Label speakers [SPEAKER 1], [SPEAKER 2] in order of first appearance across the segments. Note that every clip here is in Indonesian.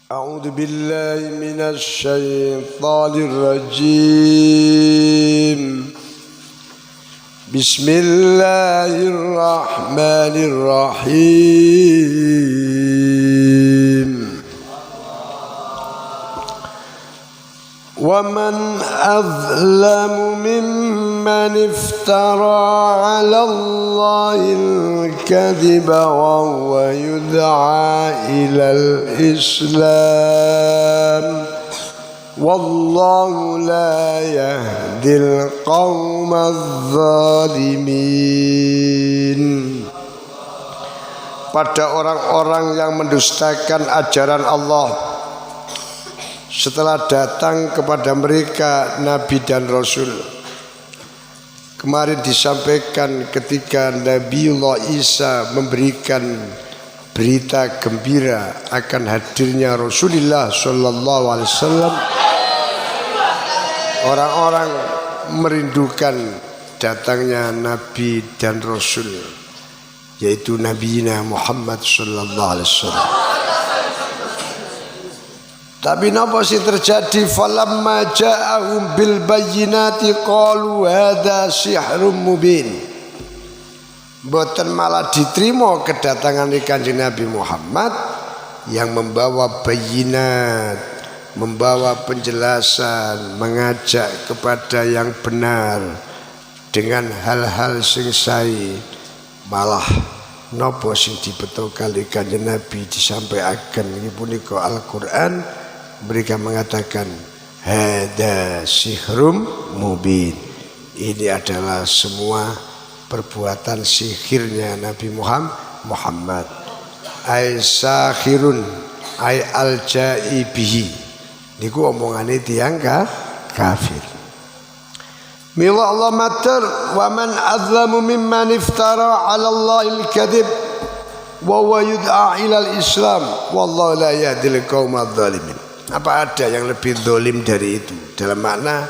[SPEAKER 1] أعوذ بالله من الشيطان الرجيم. بسم الله الرحمن الرحيم. ومن أظلم ممن افترى على الله الكذب وهو يدعى إلى الإسلام والله لا يهدي القوم الظالمين. Pada orang-orang yang mendustakan ajaran Allah setelah datang kepada mereka Nabi dan Rasul. Kemarin disampaikan ketika Nabiullah Isa memberikan berita gembira akan hadirnya Rasulullah Sallallahu Alaihi Wasallam, orang-orang merindukan datangnya Nabi dan Rasul, yaitu Nabi Muhammad Sallallahu Alaihi Wasallam. Tapi napa sih terjadi? Falamma ja'ahum bil bayyinati qalu hadza sihrun mubin. Mboten malah diterima kedatangan Kanjeng Nabi Muhammad yang membawa bayinat, membawa penjelasan, mengajak kepada yang benar dengan hal-hal sing sae. Malah napa sing dibetulkan Kanjeng Nabi disampaikan niki punika Al-Qur'an. Mereka mengatakan hada sihrum mubin. Ini adalah semua perbuatan sihirnya Nabi Muhammad. Ai sahirun ai al-jaibihi. Niku omongane tiyang kafir. Mila Allah matur wa man azlamu mimman iftara 'ala Allahil kadhib wa huwa yud'a ila al-islam wallahu la yahdil qaumadz zalimin. Apa ada yang lebih zalim dari itu? Dalam makna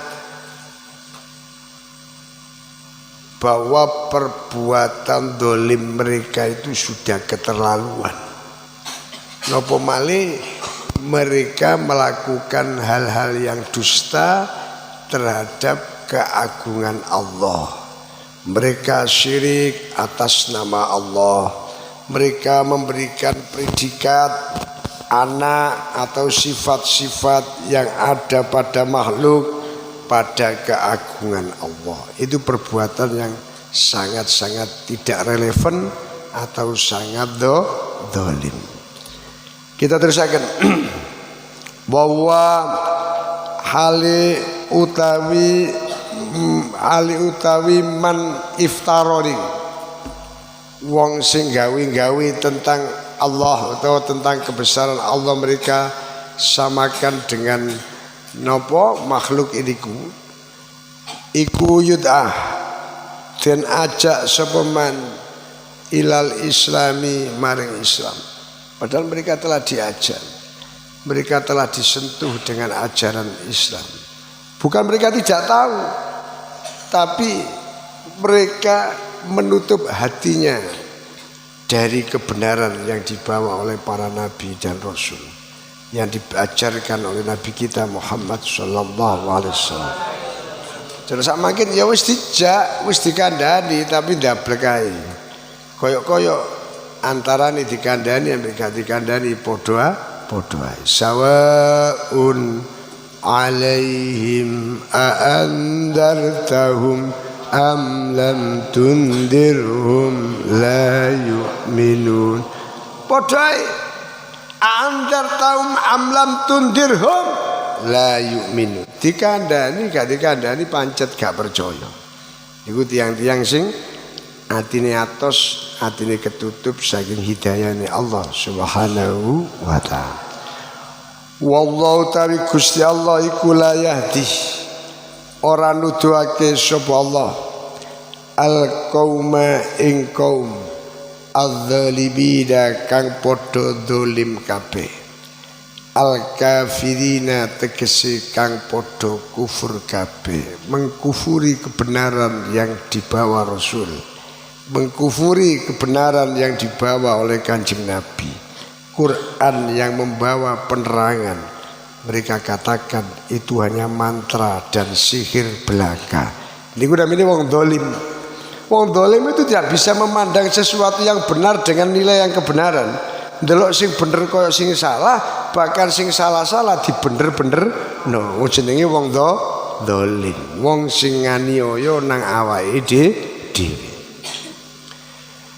[SPEAKER 1] bahwa perbuatan zalim mereka itu sudah keterlaluan. Napa malih mereka melakukan hal-hal yang dusta terhadap keagungan Allah. Mereka syirik atas nama Allah. Mereka memberikan predikat anak atau sifat-sifat yang ada pada makhluk pada keagungan Allah. Itu perbuatan yang sangat-sangat tidak relevan atau sangat zalim. Kita terusaken bahwa hali utawi man iftarori wong sing gawe-gawe tentang Allah atau tentang kebesaran Allah, mereka samakan dengan nopo makhluk iku yud'ah dan ajak sepeman ilal islami maring Islam. Padahal mereka telah diajak, mereka telah disentuh dengan ajaran Islam. Bukan mereka tidak tahu, tapi mereka menutup hatinya dari kebenaran yang dibawa oleh para nabi dan rasul, yang diajarkan oleh nabi kita Muhammad sallallahu alaihi wasallam. Terus makin ya wis dijak, wis dikandani tapi ndablek ae. Koyok-koyok antarane dikandani ambek dikandani padha ae. Sawaun alaihim a andartahum am lam tundirhum la yu'minun. Padahal andartahum am lam tundirhum la yu'minun. Dikandani gak dikandani pancet gak percaya. Iku tiang-tiang sing atine atos, atine ketutup saking hidayahne Allah Subhanahu wa ta'ala. Wallahu ta'ala Gusti Allah iku la yahdi, ora nuduhake sapa Allah al qauma ing kaum adz-dzalimina kang padha zalim kabeh, al kafirina tegese kang padha kufur kabeh, mengkufuri kebenaran yang dibawa Rasul, mengkufuri kebenaran yang dibawa oleh Kanjeng Nabi, Quran yang membawa penerangan, mereka katakan itu hanya mantra dan sihir belaka. Ini namanya wong dolim. Wong dolim itu tidak bisa memandang sesuatu yang benar dengan nilai yang kebenaran. Delok sing bener koyo sing salah, bahkan sing salah-salah dibener-bener. No, jenenge wong dolim. Wong sing nganiaya nang awake dhewe.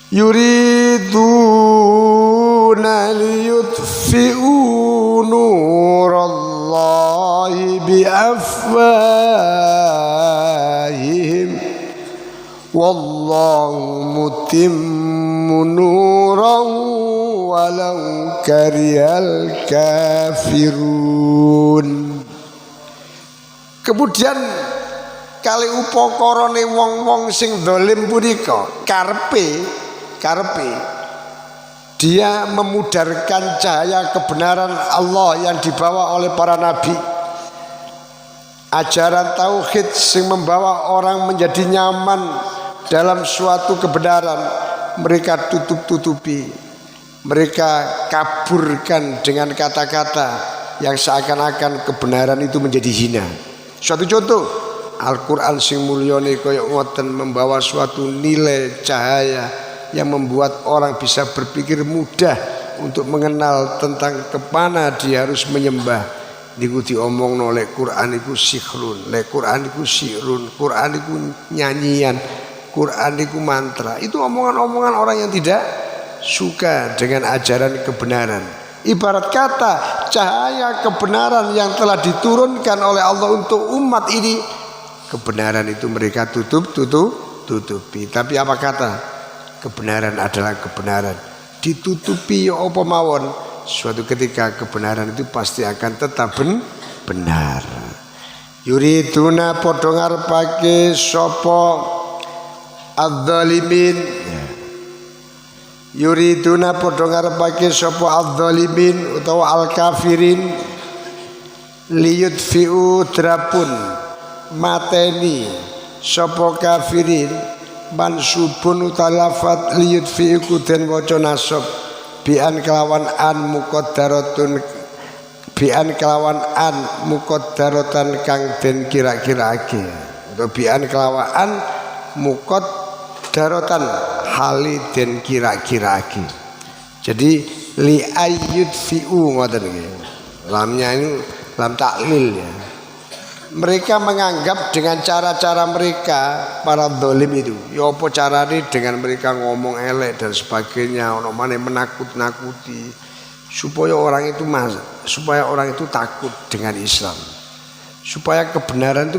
[SPEAKER 1] Yuriduna liyutfi'u nurallahi biafwahihim wallahu mutimmu nurahu walau karihal kafirun. Kemudian kali upakarane wong-wong sing zalim punika karepe dia memudarkan cahaya kebenaran Allah yang dibawa oleh para nabi. Ajaran tauhid sing membawa orang menjadi nyaman dalam suatu kebenaran, mereka tutup-tutupi. Mereka kaburkan dengan kata-kata yang seakan-akan kebenaran itu menjadi hina. Suatu contoh, Al-Quran sing mulyane kaya ngoten membawa suatu nilai cahaya yang membuat orang bisa berpikir mudah untuk mengenal tentang kemana dia harus menyembah. Niku diomongno lek Quran iku sihrun, lek Quran iku sirun, Quran iku nyanyian, Quran iku mantra. Itu omongan-omongan orang yang tidak suka dengan ajaran kebenaran. Ibarat kata cahaya kebenaran yang telah diturunkan oleh Allah untuk umat ini, kebenaran itu mereka tutupi. Tapi apa kata? Kebenaran adalah kebenaran. Ditutupi ya apa mawon, suatu ketika kebenaran itu pasti akan tetap benar. Yuriduna padha ngarepake sapa adzalimin. Yuriduna padha ngarepake sapa adzalimin utawa al-kafirin liyutfi'u drapun mateni sapa kafirin mansubun utalafat liyutfi'u den waca nasab bi'an kelawan an muqaddaratun bi'an kelawan an muqaddaratan kang den kira-kirake atau bi'an kelawan an muqaddaratan hali den kira-kirake. Jadi li ayyudfi'u ngoten nggih. Lamnya ini lam taklil ya. Mereka menganggap dengan cara-cara mereka para zalim itu. Ya apa carane dengan mereka ngomong elek dan sebagainya, ono maneh menakut-nakuti supaya orang itu takut dengan Islam. Supaya kebenaran itu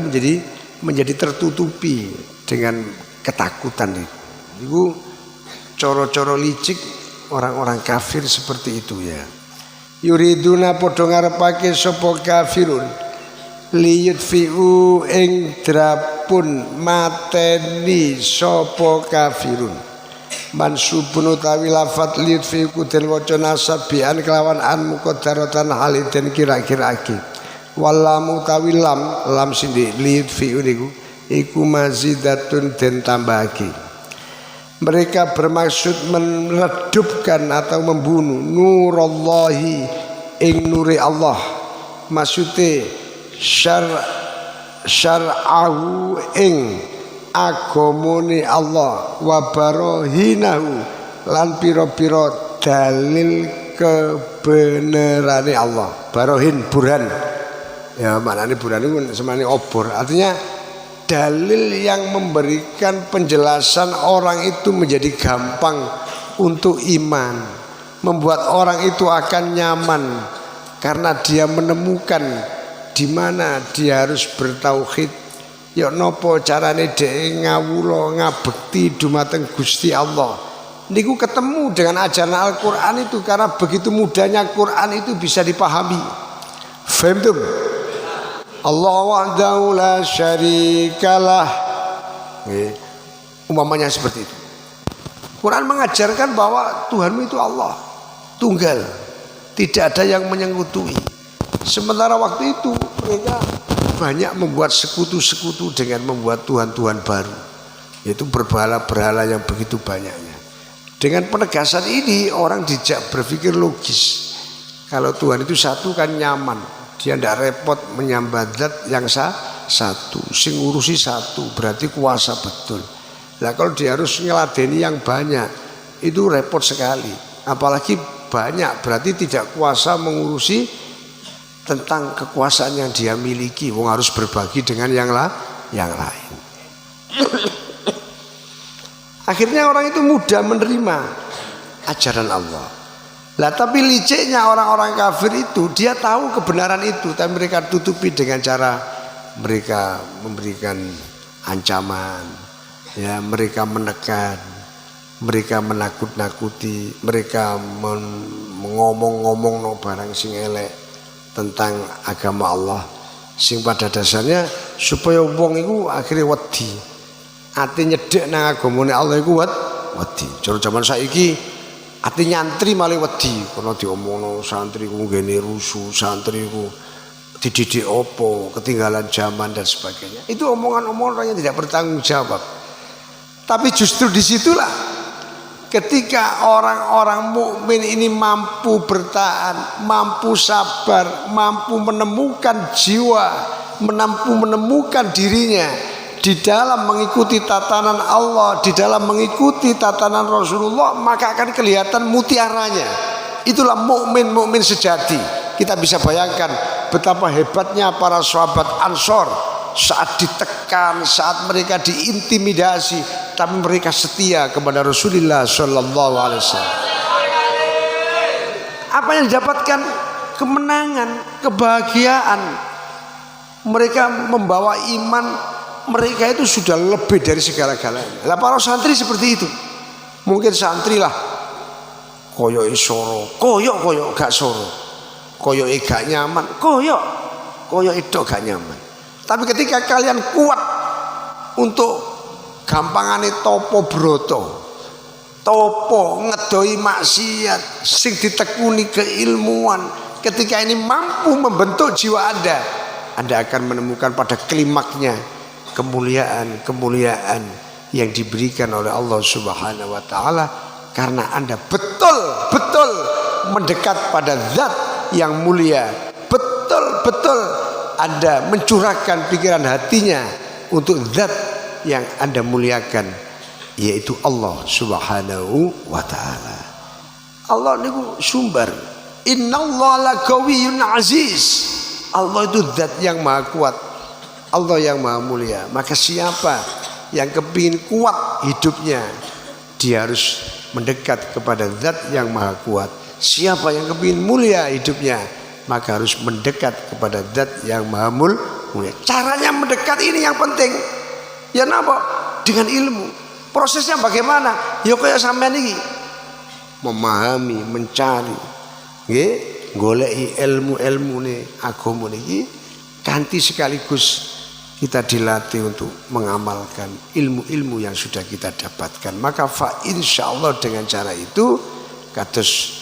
[SPEAKER 1] menjadi tertutupi dengan ketakutan itu. Itu coro-coro licik orang-orang kafir seperti itu ya. Yuriduna padha ngarepake sapa kafirun liyutfi'u ing drapun mateni sapa kafirun mansubun utawi lafat liyutfi'u den waca nasab bi'an kelawan an muqaddaratan haliden kira-kirake walam utawi lam sindi liyutfi'u niku iku mazidatun den tambahake. Mereka bermaksud meredupkan atau membunuh nurallahi ing nuri Allah, maksudnya syar'ahu ing agamane Allah wa barahinahu lan pira-pira dalil kebenerane Allah. Barohin burhan. Ya maknane burhan itu semane obor. Artinya dalil yang memberikan penjelasan orang itu menjadi gampang untuk iman, membuat orang itu akan nyaman karena dia menemukan di mana dia harus bertauhid. Ya nopo carane dhek ngawula ngabekti dumateng Gusti Allah. Niku ketemu dengan ajaran Al-Qur'an itu karena begitu mudahnya Quran itu bisa dipahami. Faham tuh? Allah wahdahu la syarikalah. Umpamanya seperti itu. Quran mengajarkan bahwa Tuhanmu itu Allah, tunggal, tidak ada yang menyekutui. Sementara waktu itu mereka banyak membuat sekutu-sekutu dengan membuat Tuhan-Tuhan baru, yaitu berhala-berhala yang begitu banyaknya. Dengan penegasan ini orang dijak berpikir logis. Kalau Tuhan itu satu kan nyaman. Dia tidak repot menyembah zat yang satu. Sing ngurusi satu berarti kuasa betul. Nah kalau dia harus ngeladeni yang banyak itu repot sekali. Apalagi banyak berarti tidak kuasa mengurusi tentang kekuasaan yang dia miliki. Wong harus berbagi dengan yang lain. Akhirnya orang itu mudah menerima ajaran Allah. Lah tapi liciknya orang-orang kafir itu, dia tahu kebenaran itu, tapi mereka tutupi dengan cara mereka memberikan ancaman, ya, mereka menekan, mereka menakut-nakuti, mereka ngomong-ngomong no barang sing elek tentang agama Allah, sing pada dasarnya supaya wong iku akhirnya wedi, ati nyedek nang agamane Allah iku wedi. Cara zaman saiki ati nyantri malah wedi karena diomongno santri ku ngene rusuh, santri ku dididik opo, ketinggalan zaman dan sebagainya. Itu omongan-omongan yang tidak bertanggung jawab. Tapi justru disitulah ketika orang-orang mukmin ini mampu bertahan, mampu sabar, mampu menemukan jiwa, mampu menemukan dirinya di dalam mengikuti tatanan Allah, di dalam mengikuti tatanan Rasulullah, maka akan kelihatan mutiaranya. Itulah mukmin sejati. Kita bisa bayangkan betapa hebatnya para sahabat Ansor saat ditekan, saat mereka diintimidasi, tapi mereka setia kepada Rasulullah Shallallahu Alaihi Wasallam. Apa yang didapatkan? Kemenangan, kebahagiaan. Mereka membawa iman. Mereka itu sudah lebih dari segala-galanya. Lah para santri seperti itu. Mungkin santri lah koyo isoro, koyo gak soro, koyo gak nyaman, koyo itu gak nyaman. Tapi ketika kalian kuat untuk gampangane topo broto, topo ngedoi maksiat, sing ditekuni keilmuan, ketika ini mampu membentuk jiwa Anda akan menemukan pada klimaknya kemuliaan yang diberikan oleh Allah Subhanahu wa taala karena Anda betul-betul mendekat pada zat yang mulia. Betul-betul Anda mencurahkan pikiran hatinya untuk zat yang Anda muliakan, yaitu Allah Subhanahu wa taala. Allah niku sumber. Innallaha laqawiyyun aziz. Allah itu zat yang maha kuat. Allah yang maha mulia. Maka siapa yang kepingin kuat hidupnya, dia harus mendekat kepada zat yang maha kuat. Siapa yang kepingin mulia hidupnya, maka harus mendekat kepada zat yang maha mulia. Caranya mendekat ini yang penting. Ya napa? Dengan ilmu. Prosesnya bagaimana? Ya kayak sampean iki. Memahami, mencari, nggih, goleki ilmu-ilmune agama niki kanthi sekaligus kita dilatih untuk mengamalkan ilmu-ilmu yang sudah kita dapatkan. Maka insya Allah dengan cara itu kados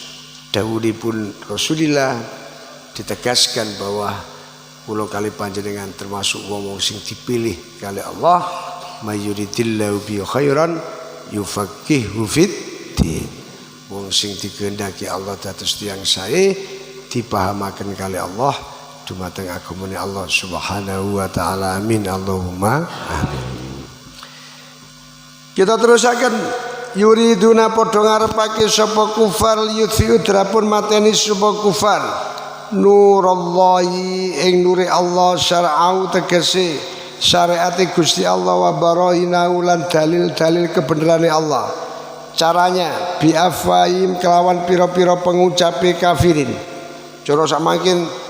[SPEAKER 1] dawuhipun Rasulullah ditegaskan bahwa kula kali panjenengan termasuk wong sing dipilih kali Allah, mayuridillahu bi khairan yufaqihu fiddin. Wong sing dikehendaki Allah dados tiyang sae dipahamaken kali Allah dumateng agamane Allah Subhanahu wa taala. Amin Allahumma amin. Kita terusaken yuriduna padha ngarepake sapa kufar yutfi'u drapun mateni sapa kufar nurallahi ing nure Allah syar'au tegese syariate Gusti Allah wa baraina lan dalil-dalil kebenarannya Allah. Caranya biafaim kelawan pira-pira pengucape kafirin. Cara samakin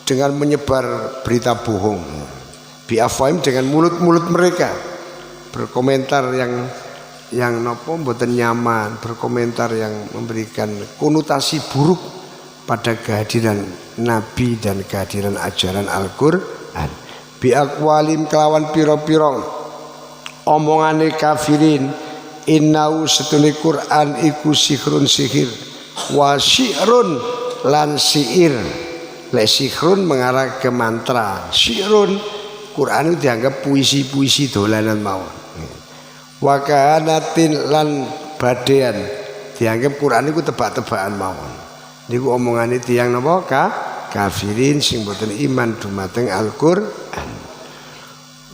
[SPEAKER 1] dengan menyebar berita bohong. Biafaim dengan mulut-mulut mereka berkomentar yang nopo mboten nyaman, berkomentar yang memberikan konotasi buruk pada kehadiran Nabi dan kehadiran ajaran Al-Qur'an. Biaqwalim kelawan pira-pira omongane kafirin, innau setune Qur'an iku sihrun sihir, wa syi'run lan syair. Lek sihrun mengarah ke mantra, syi'run Quran itu dianggap puisi-puisi dolanan mawon. Wa kanatin lan badean dianggap Quran iku tebak-tebakan mawon. Niku omongane tiyang napa kafirin sing boten iman dumateng Al-Qur'an.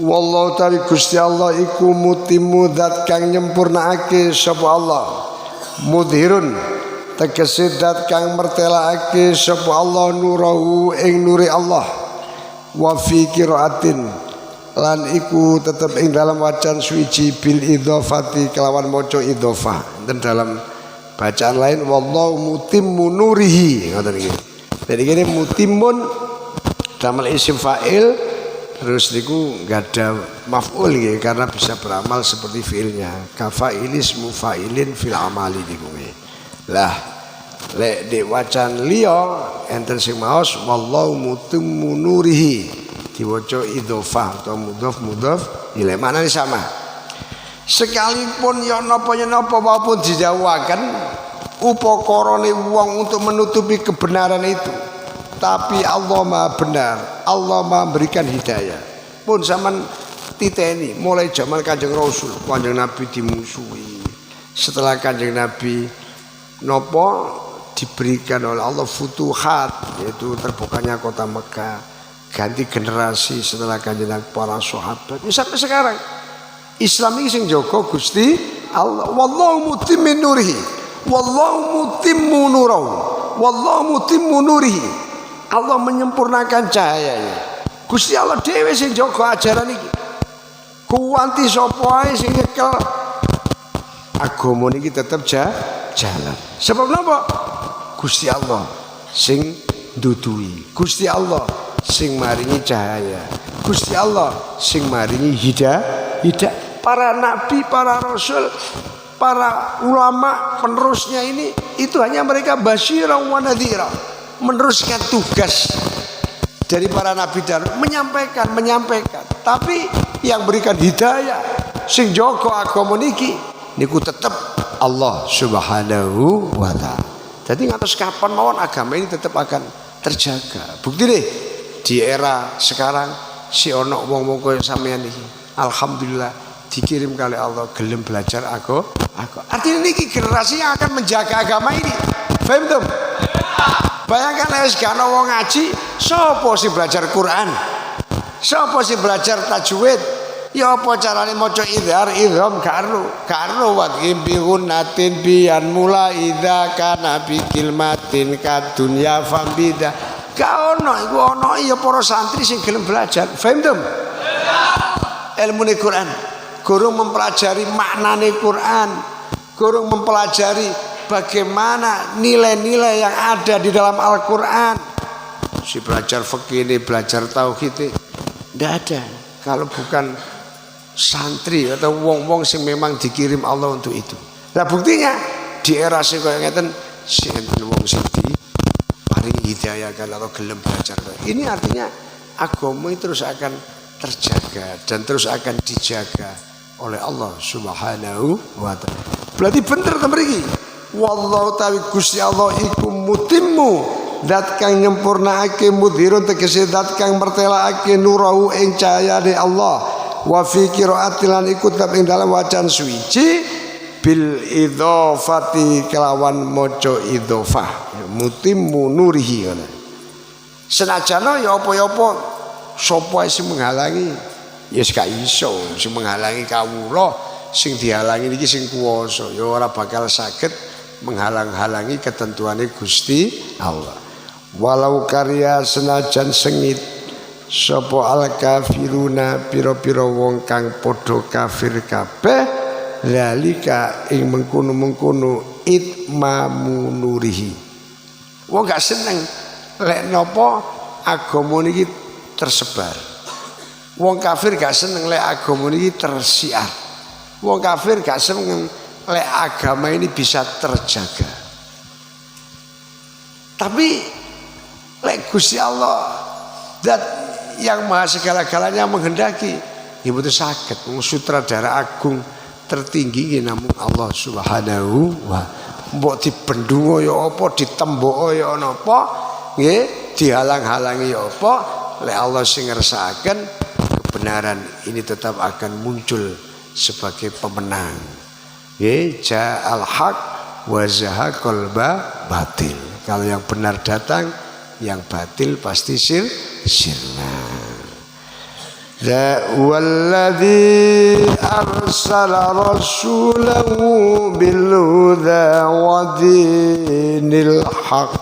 [SPEAKER 1] Wallahu ta'ala Gusti Allah iku mutimmu zat kang nyempurnaake sapa Allah. Mudhirun tegese zat kang mertelaake sapa Allah nurahu ing nuri Allah. Wa fi qiraatin lan iku tetep ing dalam wacan suci bil idhofati kelawan maca idhofah. Dan dalam bacaan lain wallahu mutimmu nurihi ngoten iki. Jadi ini mutimmun dalam isim fa'il terus niku enggak ada maf'ul ya, karena bisa beramal seperti fiilnya. Kafailis mufa'ilin fil amali niku. Lah lek di wacan liya enten sing maos wallahu mutimmu nurihi diwaca idhofah atau mudhof ilaih maknane sama. Sekalipun ya napa walaupun dijawakan upakarane wong untuk menutupi kebenaran itu, tapi Allah Maha benar, Allah Maha memberikan hidayah. Pun zaman titeni mulai zaman Kanjeng Rasul, Kanjeng Nabi dimusuhi. Setelah Kanjeng Nabi nopo diberikan oleh Allah futuhat, yaitu terbukanya kota Mekah, ganti generasi setelah Kanjeng Nabi para sahabat. Sampai sekarang Islam ini sing jaga Gusti Allah. Wallahu mutimmin nurihi. Wallahu mutimmu nurahu. Wallahu mutimmu nurihi. Allah menyempurnakan cahayanya. Gusti Allah dhewe sing jaga ajaran iki. Kuwanti sapa ae sing nyekel agama niki tetep jalan. Sebab napa? Gusti Allah sing ndudui. Gusti Allah sing maringi cahaya. Gusti Allah sing maringi hidayah. Para nabi, para rasul, para ulama penerusnya ini itu hanya mereka basyira wa nadhira, meneruskan tugas dari para nabi dan menyampaikan. Tapi yang berikan hidayah sing jaga agama niki niku tetep Allah Subhanahu wa taala. Jadi ngantos kapan mawon agama ini tetap akan terjaga. Bukti deh di era sekarang si ono wong-wong koyo sampeyan iki. Alhamdulillah dikirim kali Allah gelem belajar aku. Artinya ini generasi yang akan menjaga agama ini. Paham tuh? Bayangkan wis gak ana wong ngaji, sapa sing belajar Quran? Sapa sing belajar tajwid? Ya apa carane maca idhar idham karo wa gimbiun natin bian mula idza kana bi kilmatin kad dunya fambida. Gak ono iku ono ya para santri sing gelem belajar. Paham tuh? Ilmu Quran. Gurung mempelajari maknane Quran, gurung mempelajari bagaimana nilai-nilai yang ada di dalam Al-Quran. Si belajar fikih ini, belajar tauhid ini, tidak ada. Kalau bukan santri atau wong-wong yang memang dikirim Allah untuk itu. Nah buktinya di era sing kaya ngeten si enten wong sing paring hidayah kalau gelem belajar. Ini artinya agama itu terus akan terjaga dan terus akan dijaga oleh Allah Subhanahu wa taala. Berarti bener ta mriki. Wallahu ta'ala Gusti Allah iku mutimmu zat kang nyempurnaake mudhirun tegese zat kang mertelaake nurahu ing cahayane Allah. Wa fi qiraatilan iku tetep ing dalam wacan suci bil idhofati kelawan maca idhofah. Mutimmu nurihi. Senajan ya apa-apa sapa sing menghalangi. Yes gak iso sing menghalangi kawula, sing dihalangi niki sing kuwasa ya ora bakal saged menghalang-halangi ketentuane Gusti Allah. Walau karya senajan sengit sapa al kafiruna pira-pira wong kang padha kafir kabeh lalika ing mengkono-mengkono itmamu nurihi. Wong gak seneng lek napa agama niki tersebar. Wong kafir gak seneng lek agama ini tersiar. Wong kafir gak seneng lek agama ini bisa terjaga. Tapi lek Gusti Allah zat yang maha segala-galanya menghendaki ibu itu sakit. Sutradara agung tertinggi namun Allah Subhanahu wa mbok dibendungo ya apa ditembok ya napa nggih dihalang-halangi ya apa lek Allah sing ngersakaken kebenaran ini tetap akan muncul sebagai pemenang. Ja'al haq wa zahaqal batil. Kalau yang benar datang, yang batil pasti sirna. Walladzi arsala rasulahu bil huda wa dinil haq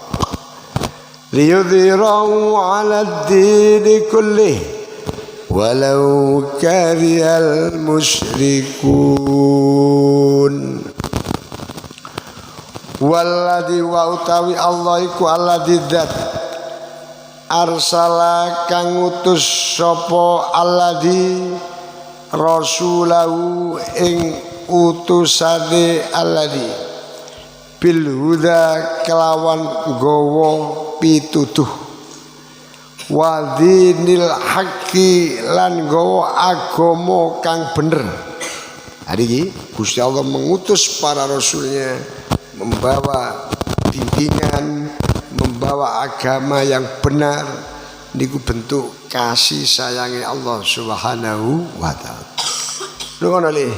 [SPEAKER 1] liyudhhirahu 'ala ad-din kullih walau karihal musyrikun. Walladzi wa utawi Allah iku alladzi dzat arsala kang utus sapa alladzi rasulahu ing utusane alladzi bil huda kelawan gawa pituduh wa dinil haqqi lan gawa agama kang bener. Hari ini Gusti Allah mengutus para rasulnya membawa bimbingan, membawa agama yang benar. Niku bentuk kasih sayangnya Allah Subhanahu wa taala. Ngono lho.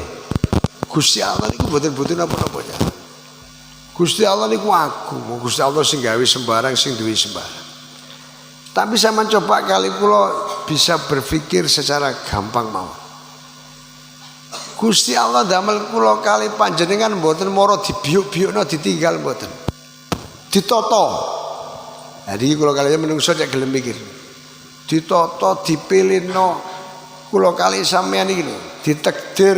[SPEAKER 1] Gusti Allah niku mboten-mboten apa-apa ya. Gusti Allah niku agung. Gusti Allah sing gawe sembarang, sing duwe sembarang. Tapi sama coba kali kula bisa berpikir secara gampang mawon. Gusti Allah damel kula kali panjenengan mboten mara dibiuk-biukna ditinggal mboten. Ditata. Jadi kula kali menungso cek gelem mikir. Ditata dipilihno kula kali sampeyan iki lho, ditakdir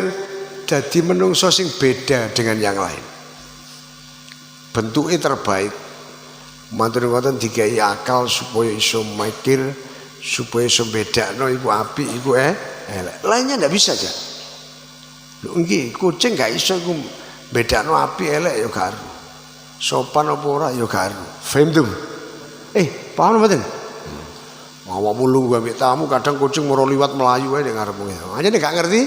[SPEAKER 1] dadi menungso sing beda dengan yang lain. Bentuknya terbaik. Matur ngoten digawe akal supaya iso mikir, supaya iso bedakno iku apik iku elek. Lainnya ndak bisa aja. Lho nggih, kucing gak iso iku bedakno apik elek ya gak aru. Sopan apa ora ya gak aru. Faham? Paham mboten? Awakmu lungguh ambek tamu kadang kucing moro liwat melayu ae ning ngarepmu. Anjene gak ngerti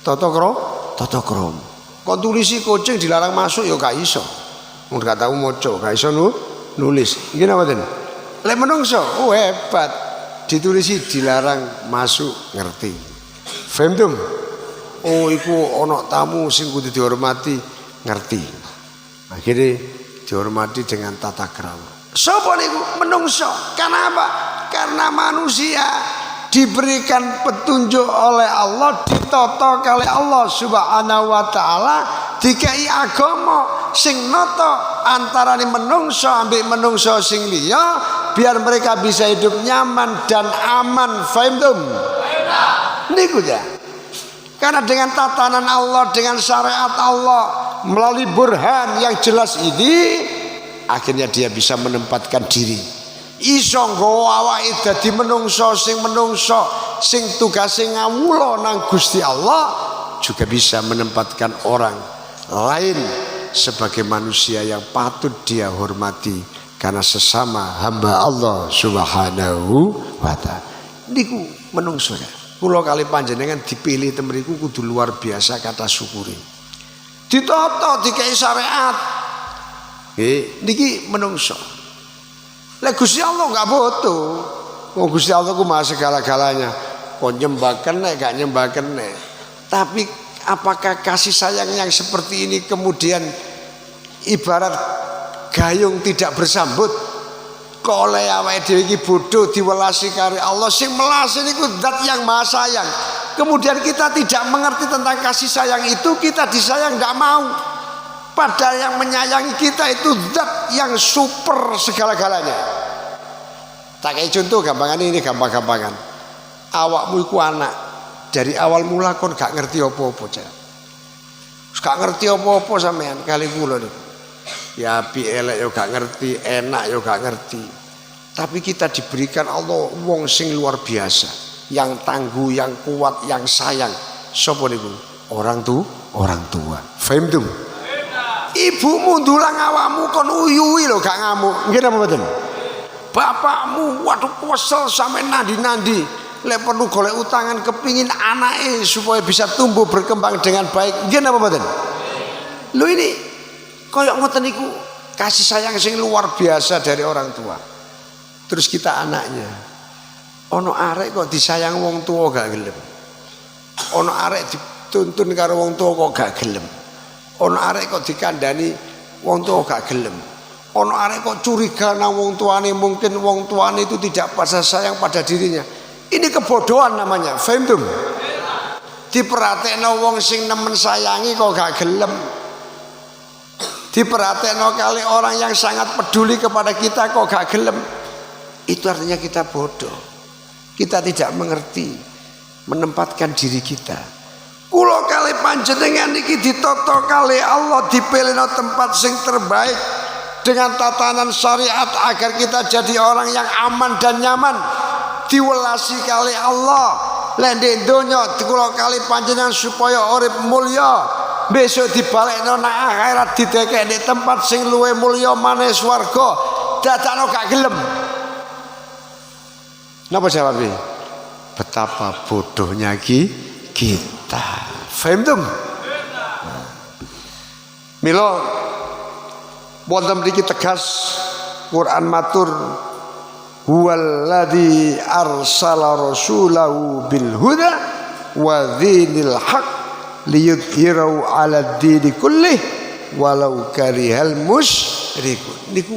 [SPEAKER 1] tata krama. Kok tulisi kucing dilarang masuk ya gak iso. Mun gak tau maca, gak iso nulis. Nggih napa mboten? Lek menungso, hebat. Ditulisi dilarang masuk, ngerti. Faham? Iku ana tamu sing kudu dihormati, ngerti. Akhirnya dihormati dengan tata krama. Sapa niku? Menungso. Kenapa? Karena manusia diberikan petunjuk oleh Allah, ditata kali Allah Subhanahu wa taala, dikai agama sing nata antarane menungso ambek menungso sing liya biar mereka bisa hidup nyaman dan aman. Faham? Niku ya. Karena dengan tatanan Allah, dengan syariat Allah, melalui burhan yang jelas ini, akhirnya dia bisa menempatkan diri. Iso nggawa awake dadi menungso sing tugase ngawula nang Gusti Allah, juga bisa menempatkan orang lain sebagai manusia yang patut dia hormati karena sesama hamba Allah Subhanahu wa taala. Niku menungso ya. Kula kali panjenengan dipilih temriku kudu luar biasa kata syukuri. Ditata dikai syariat. Niki menungso. Lah Gusti Allah enggak butuh. Gusti Allah ku maha segala-galanya. Kok nyembah kene gak nyembah kene. Tapi apakah kasih sayang yang seperti ini kemudian ibarat gayung tidak bersambut? Kok oleh awake dhewe iki bodho diwelasi karo Allah sing melasi niku zat yang maha sayang. Kemudian kita tidak mengerti tentang kasih sayang itu, kita disayang enggak mau. Padahal yang menyayangi kita itu zat yang super segala-galanya. Tak kayak contoh gampangan ini, gampang-gampangan. Awakmu iku anak, dari awal mula kon gak ngerti apa-apa, Cak. Gak ngerti apa-apa sampean kali kula niku. Ya api elek yo gak ngerti, enak yo gak ngerti. Tapi kita diberikan Allah wong sing luar biasa, yang tangguh, yang kuat, yang sayang. Sapa niku? Orang tua. Faham tuh? Ibumu ndulang awakmu kon uyuwi lho gak ngamuk. Nggih napa mboten? Bapakmu waduh kesel sampe nandi-nandi. Lek perlu golek utangan kepingin anake supaya bisa tumbuh berkembang dengan baik. Nggih napa mboten? Lho ini koyok ngoten niku kasih sayang sing luar biasa dari orang tua. Terus kita anaknya. Ono arek kok disayang wong tua gak gelem. Ono arek dituntun karo wong tua kok gak gelem. Ono arek kok dikandani wong tua gak gelem. Ono arek kok curiga nang wong tuane, mungkin wong tuane itu tidak pada sayang pada dirinya. Ini kebodohan namanya. Faham tuh? Diperhatekno wong sing nemen sayangi kok gak gelem. Diperhatekno kali orang yang sangat peduli kepada kita kok gak gelem. Itu artinya kita bodoh. Kita tidak mengerti menempatkan diri kita. Kula kali panjenengan iki ditata kali Allah, dipilihno tempat sing terbaik dengan tatanan syariat agar kita jadi orang yang aman dan nyaman. Diwelasi kali Allah. Lende donya kula kali panjenengan supaya urip mulya, besok dibalekno nang akhirat didekek di tempat sing luwih mulya maneh swarga. Dadakno gak gelem. Napa jawabnya? Betapa bodohnya kita. Faham tuh? Milo wonten mriki tegas Quran matur huwallazi arsala rasulahu bil huda wa dzinil haq liyudhhirahu 'ala dini kullih walau karihal musyrikun. Niku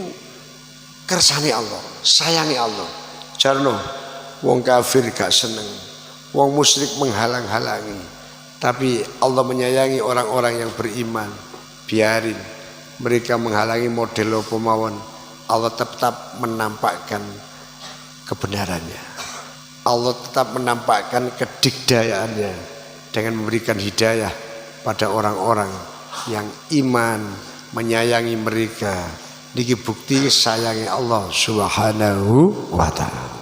[SPEAKER 1] kersane Allah, sayangi Allah. Jarno wong kafir gak seneng, wong musyrik menghalang-halangi, tapi Allah menyayangi orang-orang yang beriman. Biarin mereka menghalangi model apa mawon, Allah tetap menampakkan kebenarannya. Allah tetap menampakkan kedikdayaannya dengan memberikan hidayah pada orang-orang yang iman, menyayangi mereka. Niki bukti sayangi Allah Subhanahu wa ta'ala.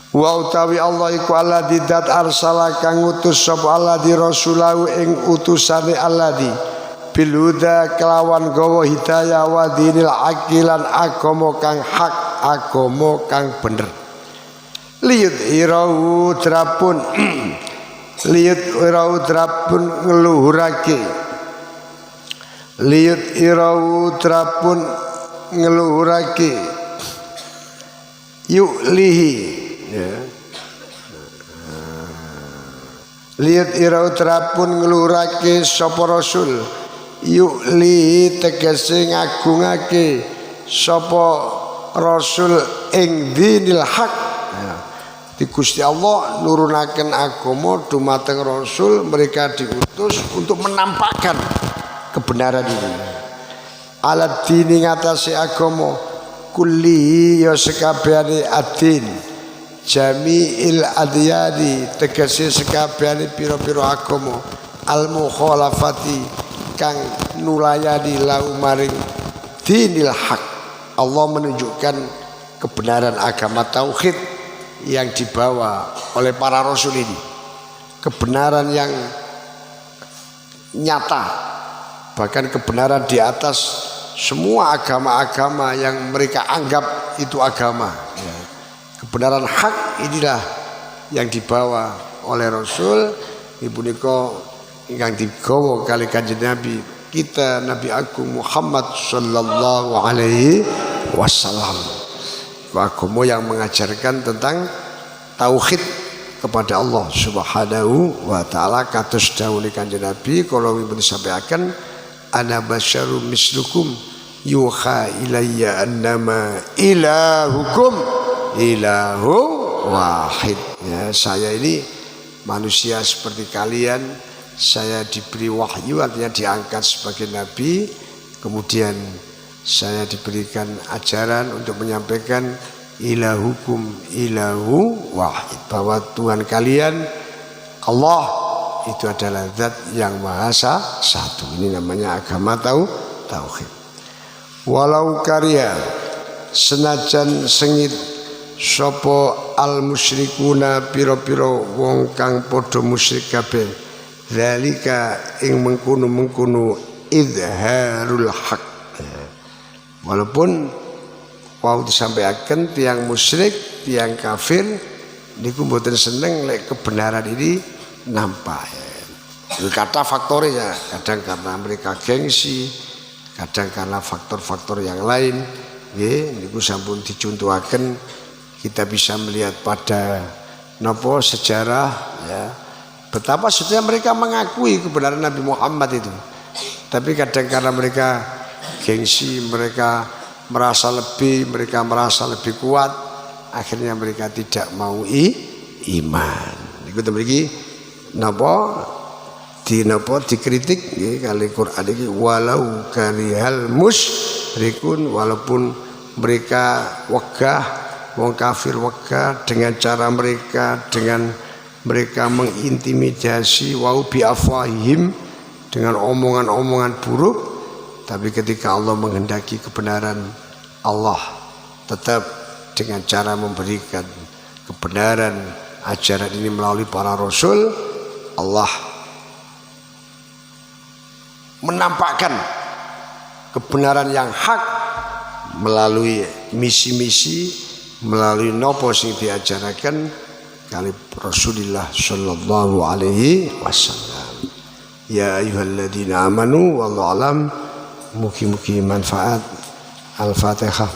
[SPEAKER 1] Wa utawi Allah iku alladzi dat arsala kang utus sapa alladzi rasulahu ing utusane alladzi bil huda kelawan gawa hidayah wa dinil aqilan agama kang hak, agama kang bener. Liyut irau drapun liyut irau drapun ngeluhurake, liyut irau drapun ngeluhurake yu'lihi, ya. Lihat irau terapun ngelurake sapa rasul yu'li tegese ngagungake sapa rasul ing dinil haq, ya. Di Gusti Allah nurunaken agama dumateng rasul, mereka diutus untuk menampakkan kebenaran ini. Alat dini ngatasi agama kulli ya sekabehane adin jami'il adyani tegese sekabehane pira-pira agama al mukhalafati kang nulayani lau maring dinil haq. Allah menunjukkan kebenaran agama tauhid yang dibawa oleh para rasul ini, kebenaran yang nyata, bahkan kebenaran di atas semua agama-agama yang mereka anggap itu agama, ya. Kebenaran hak inilah yang dibawa oleh Rasul. Ibu niko yang digawa kali kanjeng Nabi kita, Nabi Agung Muhammad sallallahu alaihi wasallam. Agama yang mengajarkan tentang tauhid kepada Allah Subhanahu wa taala. Kados dawuh kanjeng Nabi kalau ibu disampaikan, ana basyarum mislukum yuha ilayya annama ilahukum ilahu wahid. Ya, saya ini manusia seperti kalian, saya diberi wahyu, artinya diangkat sebagai nabi, kemudian saya diberikan ajaran untuk menyampaikan ilahukum ilahu wahid, bahwa Tuhan kalian Allah itu adalah zat yang maha satu. Ini namanya agama tauhid. Walau karya senajan sengit sapa al musyrikuna pira-pira wong kang padha musyrik kabeh, zalika ing mengkono-mengkono idharul haq. Walaupun wau disampaikan tiang musyrik, tiang kafir niku mboten seneng lek kebenaran ini nampak. Kata faktornya, kadang karena mereka gengsi, kadang karena faktor-faktor yang lain. Niku sampun dicontohaken, kita bisa melihat pada nopo sejarah, ya, betapa sebenarnya mereka mengakui kebenaran Nabi Muhammad itu. Tapi kadang karena mereka gengsi, mereka merasa lebih kuat, akhirnya mereka tidak mau iman. Iku mriki napa dikritik nggih kali Quran iki, walau karihal musyrikun, walaupun mereka wegah, wong kafir wegah dengan cara mereka, dengan mereka mengintimidasi wau bi afwahim, dengan omongan-omongan buruk, tapi ketika Allah menghendaki kebenaran, Allah tetap dengan cara memberikan kebenaran ajaran ini melalui para rasul. Allah menampakkan kebenaran yang hak melalui misi-misi, melalui nopo sing diajaraken kali Rasulullah sallallahu alaihi wasallam. Ya ayyuhalladzina amanu wallahu alam. Mugi-mugi manfaat. Al-Fatihah.